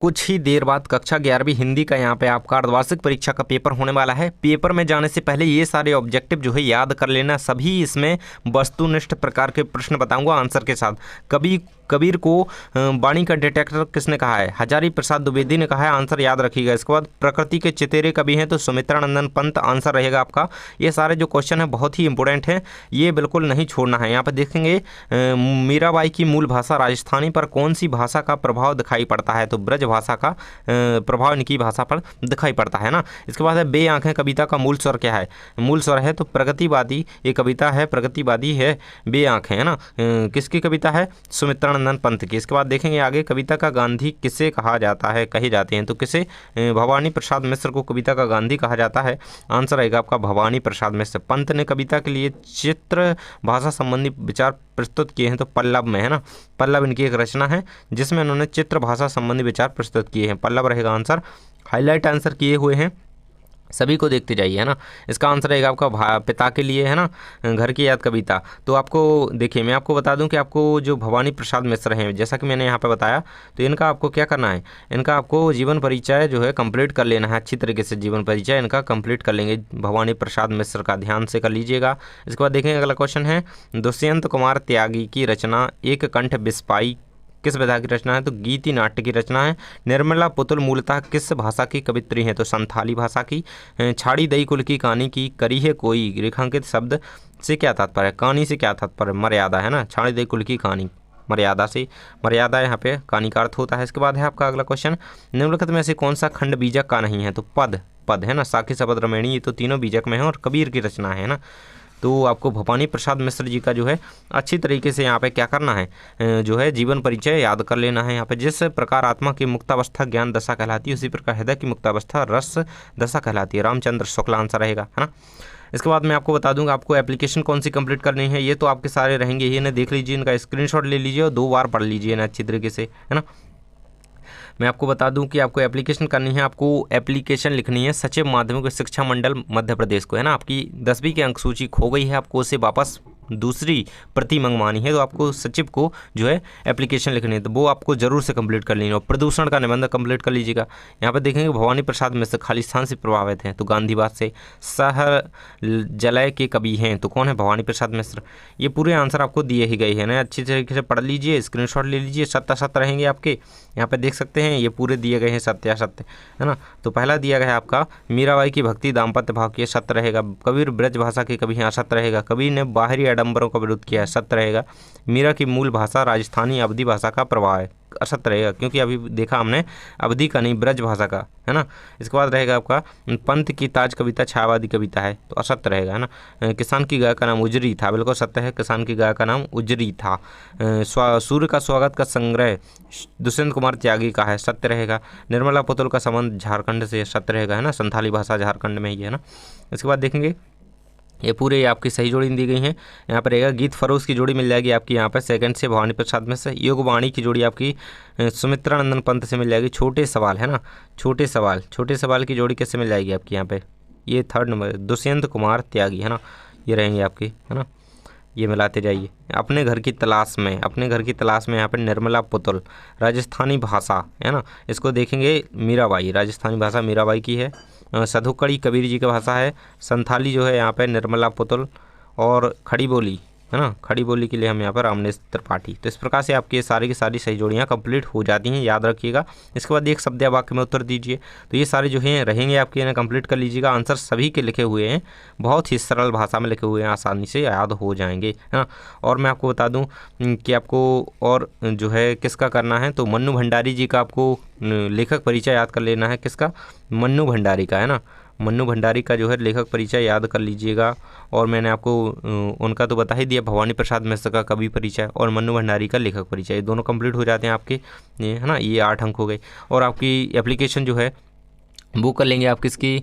कुछ ही देर बाद कक्षा 11वीं हिंदी का यहाँ पे आपका अर्धवार्षिक परीक्षा का पेपर होने वाला है। पेपर में जाने से पहले ये सारे ऑब्जेक्टिव जो है याद कर लेना। सभी इसमें वस्तुनिष्ठ प्रकार के प्रश्न बताऊंगा आंसर के साथ। कबीर को वाणी का डिटेक्टर किसने कहा है? हजारी प्रसाद द्विवेदी ने कहा है। आंसर याद रखिएगा। इसके बाद प्रकृति के चितेरे कवि हैं तो सुमित्रानंदन पंत आंसर रहेगा आपका। ये सारे जो क्वेश्चन हैं बहुत ही इंपॉर्टेंट हैं, ये बिल्कुल नहीं छोड़ना है। यहाँ पर देखेंगे मीराबाई की मूल भाषा राजस्थानी पर कौन सी भाषा का प्रभाव दिखाई पड़ता है? तो ब्रज भाषा का प्रभाव इनकी भाषा पर दिखाई पड़ता है ना। इसके बाद है बे आंखें कविता का मूल स्वर क्या है? मूल स्वर है तो प्रगतिवादी, ये कविता है प्रगतिवादी है बे आंखें, है ना। किसकी कविता है? सुमित्रानंदन पंत की। इसके बाद देखेंगे आगे कविता का गांधी किसे कहा जाता है, कहे जाते हैं तो किसे? भवानी प्रसाद मिश्र को कविता का गांधी कहा जाता है। आंसर रहेगा आपका भवानी प्रसाद मिश्र। पंत ने कविता के लिए चित्र भाषा संबंधी विचार प्रस्तुत किए हैं तो पल्लव में, है ना। पल्लव इनकी एक रचना है जिसमें उन्होंने चित्र भाषा संबंधी विचार प्रस्तुत किए हैं। पल्लव रहेगा आंसर। हाईलाइट आंसर किए हुए हैं, सभी को देखते जाइए, है ना। इसका आंसर रहेगा आपका पिता के लिए, है ना, घर की याद कविता। तो आपको देखिए मैं आपको बता दूं कि आपको जो भवानी प्रसाद मिश्र हैं, जैसा कि मैंने यहाँ पे बताया, तो इनका आपको क्या करना है? इनका आपको जीवन परिचय जो है कंप्लीट कर लेना है। अच्छी तरीके से जीवन परिचय इनका कंप्लीट कर लेंगे भवानी प्रसाद मिश्र का, ध्यान से कर लीजिएगा। इसके बाद देखेंगे अगला क्वेश्चन है दुष्यंत कुमार त्यागी की रचना एक कंठ बिस्पाई किस विधा की रचना है? तो गीति नाट्य की रचना है। निर्मला पुतुल मूलतः किस भाषा की कवित्री हैं? तो संथाली भाषा की। छाड़ी दई कुल की कहानी की करी है कोई रेखांकित शब्द से क्या तात्पर्य है? कहानी से क्या तात्पर्य? मर्यादा, है ना। छाड़ी दई कुल की कहानी, मर्यादा से, मर्यादा यहाँ पे कहानी का अर्थ होता है। इसके बाद है आपका अगला क्वेश्चन निम्नलिखित में से कौन सा खंड बीजक का नहीं है? तो पद, है ना। साखी शबद रमणी, ये तो तीनों बीजक में है और कबीर की रचना है ना। तो आपको भवानी प्रसाद मिश्र जी का जो है अच्छी तरीके से यहाँ पे क्या करना है, जो है जीवन परिचय याद कर लेना है। यहाँ पे जिस प्रकार आत्मा की मुक्तावस्था ज्ञान दशा कहलाती है उसी प्रकार हृदय की मुक्तावस्था रस दशा कहलाती है। रामचंद्र शुक्ला आंसर रहेगा, है ना। इसके बाद मैं आपको बता दूंगा आपको एप्लीकेशन कौन सी कंप्लीट करनी है। ये तो आपके सारे रहेंगे ही ना, देख लीजिए, इनका स्क्रीनशॉट ले लीजिए और 2 बार पढ़ लीजिए ना अच्छी तरीके से, है ना। मैं आपको बता दूं कि आपको एप्लीकेशन करनी है, आपको एप्लीकेशन लिखनी है सचिव माध्यमिक शिक्षा मंडल मध्य प्रदेश को, है ना। आपकी 10वीं की अंक सूची खो गई है, आपको उसे वापस दूसरी प्रति मंगवानी है तो आपको सचिव को जो है एप्लीकेशन लिखनी है, तो वो आपको जरूर से कंप्लीट कर लेनी है। और प्रदूषण का निबंध कंप्लीट कर लीजिएगा। यहाँ पर देखेंगे भवानी प्रसाद मिश्र खालिस्तान से प्रभावित हैं तो गांधीवाद से। शहर जलय के कवि हैं तो कौन है? भवानी प्रसाद मिश्र। ये पूरे आंसर आपको दिए ही गए हैं ना, अच्छी तरीके से पढ़ लीजिए, स्क्रीनशॉट ले लीजिए। सत्य रहेंगे आपके, यहाँ पे देख सकते हैं ये पूरे दिए गए हैं सत्य, है ना। तो पहला दिया गया है आपका मीराबाई की भक्ति दाम्पत्य भाव की, सत्य रहेगा। कबीर ब्रज भाषा के कवि हैं, असत्य रहेगा। कबीर ने बाहरी आडंबरों का विरोध किया है, सत्य रहेगा। मीरा की मूल भाषा राजस्थानी अवधी भाषा का प्रभाव है, असत्य रहेगा, क्योंकि अभी देखा हमने अवधी का नहीं ब्रज भाषा का, है ना। इसके बाद रहेगा आपका पंत की ताज कविता छायावादी कविता है तो असत्य रहेगा, है ना। किसान की गाय का नाम उजरी था, बिल्कुल सत्य है, किसान की गाय का नाम उजरी था। सूर्य का स्वागत का संग्रह दुष्यंत कुमार त्यागी का है, सत्य रहेगा। निर्मला पुतुल का संबंध झारखंड से, सत्य रहेगा, है ना। संथाली भाषा झारखंड में ही है ना। इसके बाद देखेंगे ये पूरे आपकी सही जोड़ी दी गई हैं। यहाँ पर रहेगा गीत फरोज की जोड़ी मिल जाएगी आपकी यहाँ पर सेकंड से भवानी प्रसाद में से। योग वाणी की जोड़ी आपकी सुमित्रानंदन पंत से मिल जाएगी। छोटे सवाल, है ना, छोटे सवाल की जोड़ी कैसे मिल जाएगी आपकी यहाँ पे? ये 3rd नंबर दुष्यंत कुमार त्यागी, है ना। ये रहेंगे आपकी, है ना। ये मिलाते जाइए। अपने घर की तलाश में यहाँ पर निर्मला पुतुल राजस्थानी भाषा, है ना। इसको देखेंगे मीराबाई, राजस्थानी भाषा मीराबाई की है। सधुकड़ी कबीर जी की भाषा है। संथाली जो है यहाँ पे निर्मला पुतुल। और खड़ी बोली, है ना, खड़ी बोली के लिए हम यहाँ पर रामनेश त्रिपाठी। तो इस प्रकार से आपकी सारी की सारी सही जोड़ियाँ कंप्लीट हो जाती हैं, याद रखिएगा। इसके बाद एक शब्द या वाक्य में उत्तर दीजिए। तो ये सारे जो हैं रहेंगे आपके, इन्हें कंप्लीट कर लीजिएगा। आंसर सभी के लिखे हुए हैं, बहुत ही सरल भाषा में लिखे हुए हैं, आसानी से याद हो जाएंगे, है ना। और मैं आपको बता दूँ कि आपको और जो है किसका करना है, तो मन्नू भंडारी जी का आपको लेखक परिचय याद कर लेना है। किसका? मन्नू भंडारी का, है ना। मन्नू भंडारी का जो है लेखक परिचय याद कर लीजिएगा। और मैंने आपको उनका तो बता ही दिया, भवानी प्रसाद मिश्र का कवि परिचय और मन्नू भंडारी का लेखक परिचय, ये दोनों कंप्लीट हो जाते हैं आपके, ये है ना। ये 8 अंक हो गए। और आपकी एप्लीकेशन जो है वो कर लेंगे आप किसकी,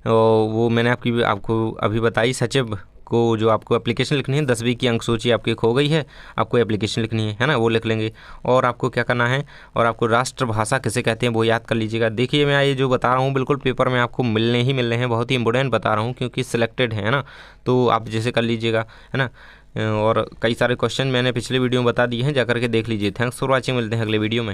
वो मैंने आपको अभी बताई, सचिव को जो आपको एप्लीकेशन लिखनी है। 10वीं की अंक सूची आपकी खो गई है, आपको एप्लीकेशन लिखनी है ना, वो लिख लेंगे। और आपको क्या करना है, और आपको राष्ट्रभाषा किसे कहते हैं वो याद कर लीजिएगा। देखिए मैं ये जो बता रहा हूँ बिल्कुल पेपर में आपको मिलने हैं, बहुत ही इंपॉर्टेंट बता रहा हूँ क्योंकि सिलेक्टेड है ना, तो आप जैसे कर लीजिएगा, है ना। और कई सारे क्वेश्चन मैंने पिछले वीडियो में बता दिए हैं, जाकर के देख लीजिए। थैंक्स फॉर वॉचिंग, मिलते हैं अगले वीडियो में।